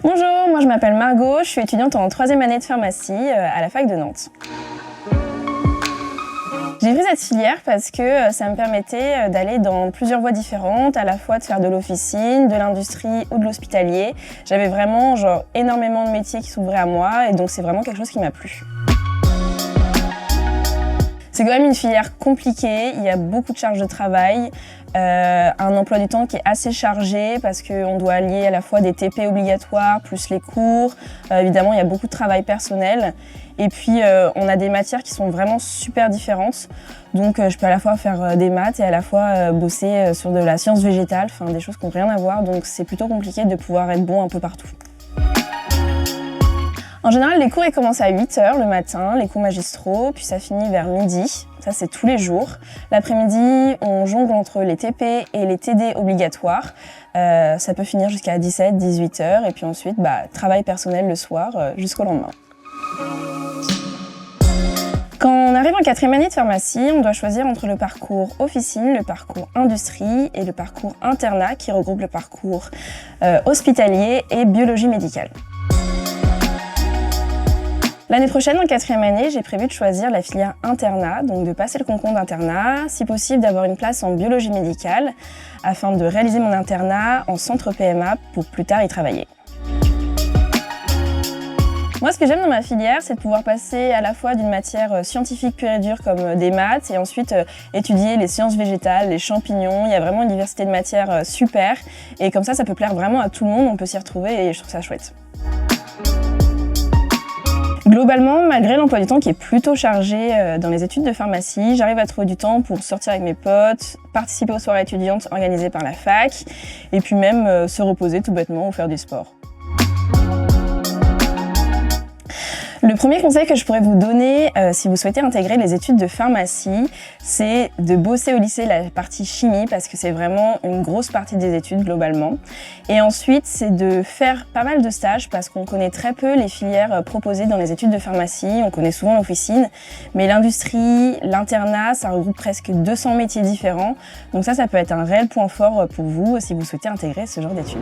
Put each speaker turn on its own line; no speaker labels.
Bonjour, moi je m'appelle Margot, je suis étudiante en 3e année de pharmacie à la fac de Nantes. J'ai pris cette filière parce que ça me permettait d'aller dans plusieurs voies différentes, à la fois de faire de l'officine, de l'industrie ou de l'hospitalier. J'avais vraiment énormément de métiers qui s'ouvraient à moi et donc c'est vraiment quelque chose qui m'a plu. C'est quand même une filière compliquée, il y a beaucoup de charges de travail, un emploi du temps qui est assez chargé parce qu'on doit allier à la fois des TP obligatoires plus les cours. Évidemment, il y a beaucoup de travail personnel. Et puis, on a des matières qui sont vraiment super différentes. Donc, je peux à la fois faire des maths et à la fois bosser sur de la science végétale, enfin des choses qui n'ont rien à voir. Donc, c'est plutôt compliqué de pouvoir être bon un peu partout. En général, les cours ils commencent à 8 h le matin, les cours magistraux, puis ça finit vers midi. Ça, c'est tous les jours. L'après-midi, on jongle entre les TP et les TD obligatoires. Ça peut finir jusqu'à 17, 18 h. Et puis ensuite, travail personnel le soir jusqu'au lendemain. Quand on arrive en 4e année de pharmacie, on doit choisir entre le parcours officine, le parcours industrie et le parcours internat qui regroupe le parcours hospitalier et biologie médicale. L'année prochaine, en 4e année, j'ai prévu de choisir la filière internat, donc de passer le concours d'internat, si possible d'avoir une place en biologie médicale, afin de réaliser mon internat en centre PMA pour plus tard y travailler. Moi, ce que j'aime dans ma filière, c'est de pouvoir passer à la fois d'une matière scientifique pure et dure comme des maths et ensuite étudier les sciences végétales, les champignons. Il y a vraiment une diversité de matières super et comme ça peut plaire vraiment à tout le monde, on peut s'y retrouver et je trouve ça chouette. Globalement, malgré l'emploi du temps qui est plutôt chargé dans les études de pharmacie, j'arrive à trouver du temps pour sortir avec mes potes, participer aux soirées étudiantes organisées par la fac, et puis même se reposer tout bêtement ou faire du sport. Le premier conseil que je pourrais vous donner si vous souhaitez intégrer les études de pharmacie, c'est de bosser au lycée la partie chimie parce que c'est vraiment une grosse partie des études globalement. Et ensuite, c'est de faire pas mal de stages parce qu'on connaît très peu les filières proposées dans les études de pharmacie, on connaît souvent l'officine, mais l'industrie, l'internat, ça regroupe presque 200 métiers différents. Donc ça peut être un réel point fort pour vous si vous souhaitez intégrer ce genre d'études.